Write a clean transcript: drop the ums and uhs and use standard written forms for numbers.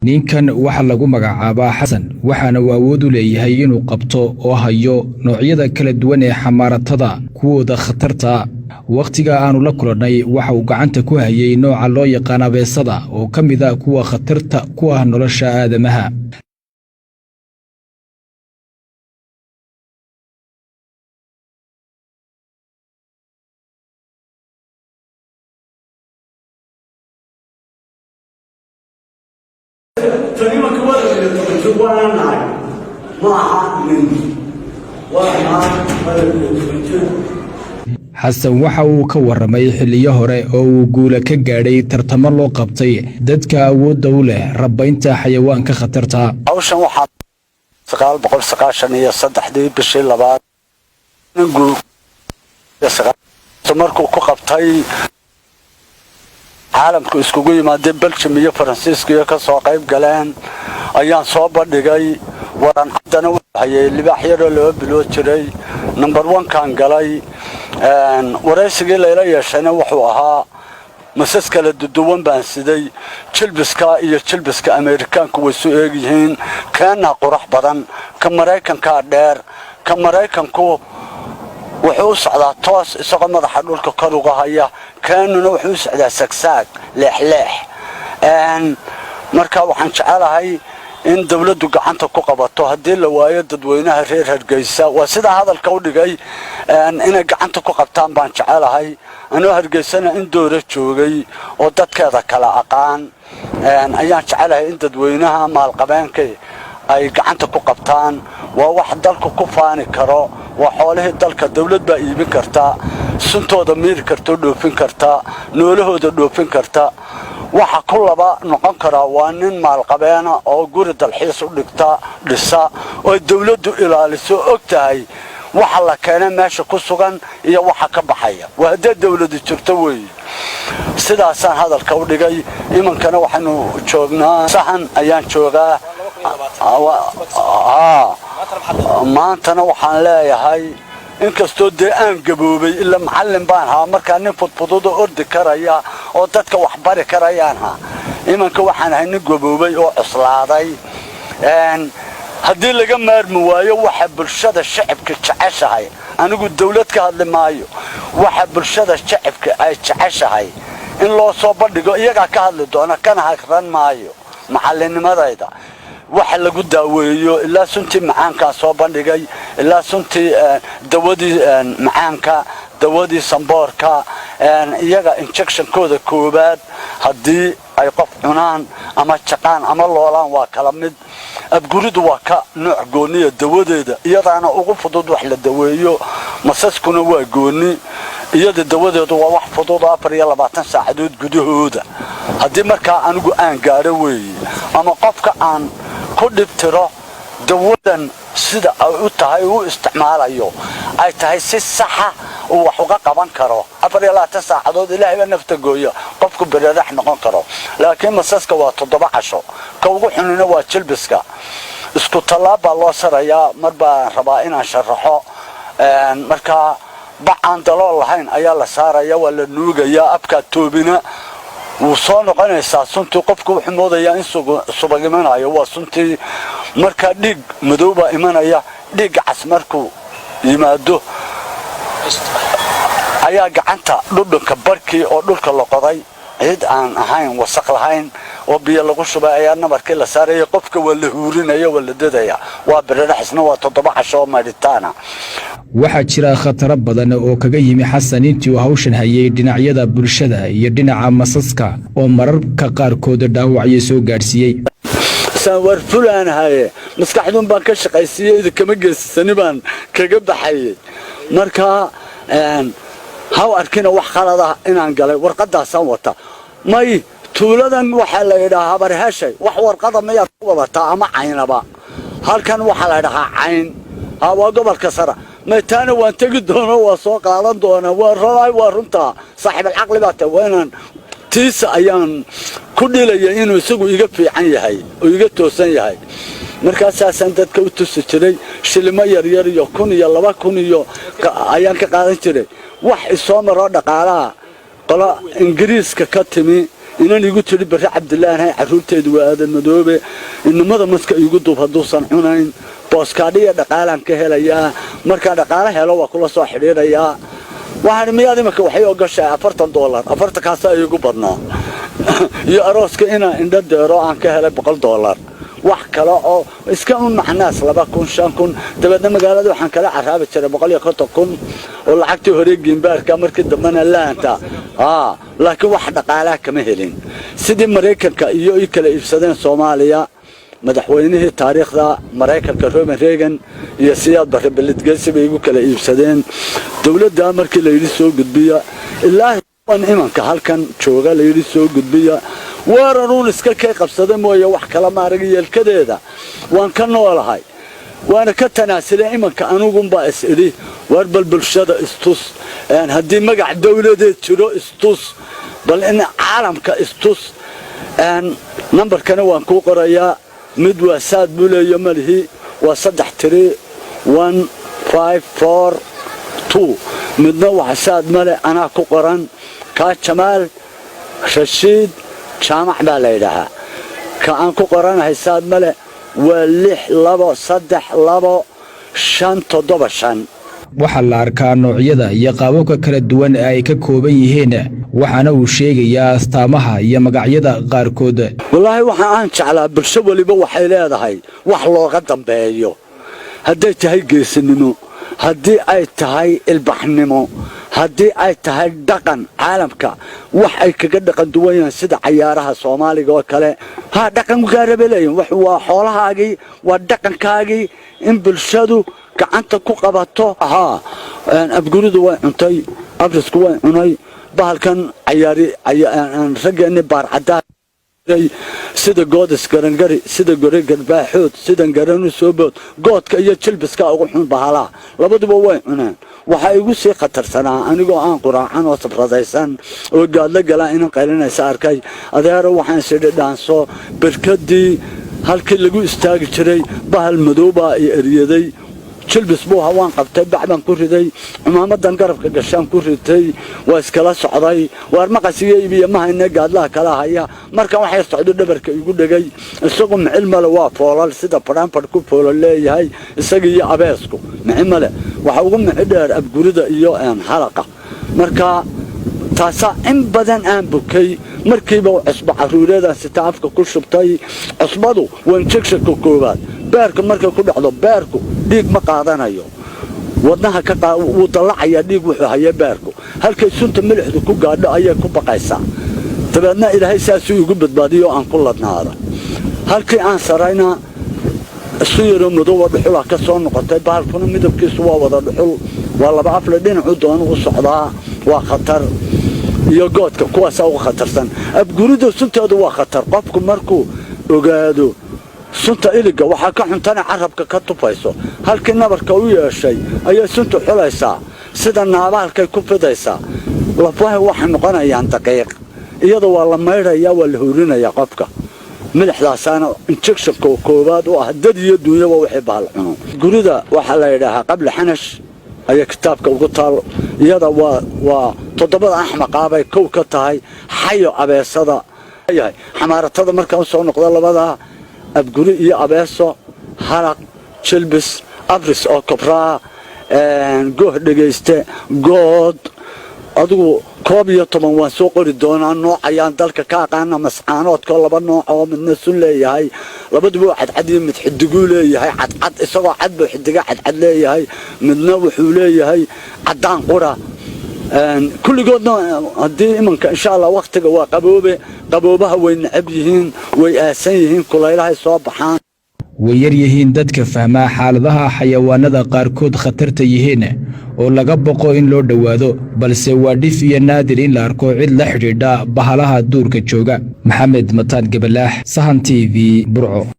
ninkan waxa lagu magacaabaa Xasan waxaana uu awood u leeyahay inuu qabto oo hayo noocyada kala duwan ee xamaaratada kuwooda khatarta waqtiga aanu la kulanay waxa uu gacanta ku hayay nooca loo yaqaan abeesada oo kamid ah kuwa khatarta ku ah nolosha aadamaha تقريبا كوالد جوانا ناي ما مني وانا xasan waxa uu ka waramay xilliyo hore oo uu guula ka gaadhay tartamo loo qabtay dadka awoodda u leh rabaynta xayawaanka khatarta hawshan waxa 1993 bishii labaad markuu ku qabtay caalamku iskugu yimaadeen Belgium iyo Faransiiska ka soo qayb galeen ayaan soo bandhigay waran cadana u hayay libaaxyada loo bilood jiray number 1 kan galay waraysigii la yeeshana wuxuu ahaa masas kala duwan baan siday jilbiska iyo jilbiska Ameerikaanku way soo eegyihiin kana qurux badan ka Mareykanka dheer ka Mareykanku wuxuu socdaa toos isagoo madaxa dhulka kor uga haya kaanuna wuxuu socdaa sagsaag leexleex marka waxaan jecelahay in dawladdu gacanta ku qabato hadii la waayo dadweynaha reer Hargeysa waa sida hadalka u dhigay inay gacanta ku qabtaan baan jecelahay anoo Hargeysana in doora joogay oo dadkeeda kala aqaan ayaan jecelahay in dadweynaha maalqabeenka ay gacanta ku qabtaan waa wax dalku ku faani karo waa xoolaha dalka dawlad baa iibin karta suntooda miir karto dhoofin karta noolahooda dhoofin karta waxa kulaba noqon kara waa nin maalqabeena oo guri dalxiis u dhigta dhisa oo dawladdu ilaaliso ogtahay waxa la keenay meesha ku sugan iyo waxa ka baxaya waa dawladdu jirto weey sidaasaan hadalka u dhigay imankana waxaanu joognaa sahan ayaan joogaa maantana waxaan leeyahay inkastoo aan gaboobay illa macallin baan haa markaa nin fudfudud oo ordi karaya oo dadka wax bari karayaan haa imanka waxaan ahay nin gaboobay oo cuslaaday haddii laga maarmi waayo waxa bulshada shacabka jeceshahay anigu dawlad ka hadli maayo waxa bulshada shacabka ay jeceshahay in loo soo bandhigo iyaga ka hadli doona kana hakran maayo macallinimadayda waxa lagu daaweeyo ilaa suntii macaanka soo bandhigay ilaa suntii dawadii macaanka dawadii samboorka iyaga injection kooda koobaad hadii ay qof cunaan ama jaqaan ama loolaan waa kala mid abguridu waa ka nooc gooniya dawadeeda iyadaana ugu fudud wax la daweeyo masaskuna waa gooni iyada dawadeedu waa wax fudud 24 saacadood gudahooda hadii markaa anigu aan gaaro weey ama qofka aan ku dhibtiro dawadan sida ay u tahay uu isticmaalayo ay tahay si sax ah oo wax uga qaban karo 24 saacadood ilaahay nafta gooyo qofku baraarax noqon karo laakiin masaska waa 7 casho ka ugu xunina waa jilbiska isku talaaba loo sarayaa marba rabaa inaan sharaxo marka bacaan dalool lahayn ayaa la saaraya waa la nuugayaa abka toobina wuu soo noqonaysaa suntii qofku wuxuu moodayaa in subag imanayo waa suntii marka dhig madowba imanaya dhig cas markuu yimaado ayaa gacanta dhudhunka barkii oo dhulka la qoday cid aan ahayn wasaq lahayn oo biyo lagu shubay ayaa nabarkii la saaray qofka waa la huurinayo waa la dadaya waa baraaraxisna waa 7 casho maaritaana waxa jira khatar badan oo kaga yimi Xasan intii uu hawshan hayay dhinacyada bulshada iyo dhinaca masaska oo mararka qaarkood dhaawacyo soo gaarsiiyay sawir fulaan haye maskaxdun baan ka shaqaysiiyay kama geesani baan kaga baxay marka haw arkina wax khalad ah inaan galay warqadaasaan wata may tuuladan waxa la yiraahdaa barhashay wax warqada ma yaad ku wadataa ama caynaba halkan waxa la yiraahdaa cayn hawa gobolka sara meetaana waan tagi doona waa soo qaadan doona waa runta saaxiib aqli baa taweenan tiisa ayaan ku dhilay inuu isagu iga fiican yahay oo iga toosan yahay markaas aan dadka u tusi jiray shilimo yar yar iyo 1 iyo 2 iyo ayaan ka qaadan jiray wax isoo maro dhaqaalaha qolo Ingiriiska ka timi inan igu tiri barre cabdilaahi hay caruurteedu waa aadan madoobe inamada maska igu dub hadduusan cunayn booskaadhiya dhaqaalaan ka helayaa markaa dhaqaale helo waa kula soo xidhiidhayaa waxaan miyaad imanka waxay ogashay $40 afartankaasaa iigu badnaa iyo arooska inaa indho deero aan ka helay $100 wax kale oo iska un macnaas 2,000 dabeedna magaalada waxaan kala caraabi jiray 150,000 oo lacagtii hore giimbaarka markii dambana laanta laakiin wax dhaqaalaha kama helin sidii Mareykanka iyo ay kala iibsadeen Soomaaliya madaxweynihii taariikhda Mareykanka Ronald Reagan iyo Siyaad Barre Beledgeesi bay igu kala iibsadeen dawladda markii la yiri soo gudbiya ilaahi waan imanka halkan jooga la yiri soo gudbiya weeraruun iska kay qabsaday mooye wax kala ma arag yeelkadeeda waan ka noolahay waana ka tanaasilay imanka anugunba isiri war bulshada istus haddii magac dawladeed jiro istus bal in caalamka istus numberkana waan ku qorayaa mid waa saad buleeyo malhi waa 31542 midna waa saad male anaa ku qoran ka Jamaal Rashiid jaamac baa la yiraahdaa ka aan ku qoranahay saad male waa 62325 waxaa la arkaa noocyada iyo qaababka kala duwan ee ay ka kooban yihiin waxaana uu sheegayaa astaamaha iyo magacyada qaarkood wallaahi waxa aan jeclaa bulsho waliba waxay leedahay wax looga dambeeyo hadday tahay geesinimo haddii ay tahay ilbaxnimo haddii ay tahay dhaqan caalamka wax ay kaga dhaqan duwan yihiin sida ciyaaraha Soomaaliga oo kale dhaqan gaarabeleeyin wax waa xoolahaagii waa dhaqankaagii in bulshadu gacanta ku qabato abguridu way cuntay abrisku way cunay bahalkan ciyaari raggeeni baarcada sida goodis garangari sida gore garbaaxood sida garanu soobood goodka iyo jilbiska ugu xun bahala labaduba way cunaan waxa igu sii khatarsanaa anigoo aan quraacan oo sabradaysan oo gaadla galaa inaan qaylinaysa arkay adeero waxaan sidii dhaanso barkadii halkii lagu istaagi jiray bahal madooba iyo eriyaday jilbis buu hawaan qabtay bacdan ku riday umaamadan garabka gashaan ku ritay waa iskala socday waar maqasiga ibiya ma hayna gaadlaha kala haya marka waxay socdo dhabarka igu dhagay isagoo macilmale waa foolal sida parampar ku foolal leeyahay isaga iyo abeesku macilmale waxa ugu macdheer abgurida iyo halaqa marka taasa in badan aan bukay markiiba cusba caruureeda sita afka ku shubtay cusbadu waan jegsha koobaad beerka marka ku dhacdo beerku dhiig ma qaadanayo wadnaha ka uu dalacaya dhiig wuxuu hayaa beerku halkay sunta milixdu ku gaadho ayay ku baqaysaa tabaadna ilaahay saasuu ugu badbaadiyo aan ku ladnaado halkii aan sarayna suyiro madow dhuxul ka soo noqotay baalkuna midabkiisu waa wada dhuxul waa laba afle dhinacu doon u socdaa waa khatar iyo goodka kuwaas ugu khatarsan abguridu sunteedu waa khatar qofku markuu ogaado sunta iliga waxa ka xuntana carabka ka tufayso halkii nabarka u yeeshay ayaa suntu xulaysaa sida naabaalkay ku fidaysaa lafaha waxa noqonayaan daqiiq iyadoo waa la meeyraya waa la hurinaya qofka madaxdaasana injection koobaad oo ah dad iyo duunyaba wixii baal cuno gurida waxa la yiraahdaa qabla xanash ayaa kitaabka ugu taal iyada waa todobada axmaqaabay kow ka tahay xayo abeesada yahay xamaaratada marka soo noqdo labada abguri iyo abeeso halaq jilbis abris oo kabraa gooh dhageyste good adigu 11 waan soo qori doonaa noocayaan dalka ka aqaana mascaanoodka laba nooc oo midna sun leeyahay labaduba cadcad iyo mid xidigu leeyahay cadcad isagoo cad buu xidiga cadcad leeyahay midna wuxuu leeyahay cadaan qura kulligoodna haddii imanka insha Allah waqtiga waa qaboobaha way nacab yihiin way aasan yihiin kulaylahay soo baxaan way yar yihiin dadka fahmaa xaaladaha xayawaanada qaarkood khatarta yihiin oo laga boqo in loo dhawaado balse waa dhif iyo naadir in la arko cid la xidhiidha bahalaha duurka jooga maxamed mataan gabalaax sahan TV burco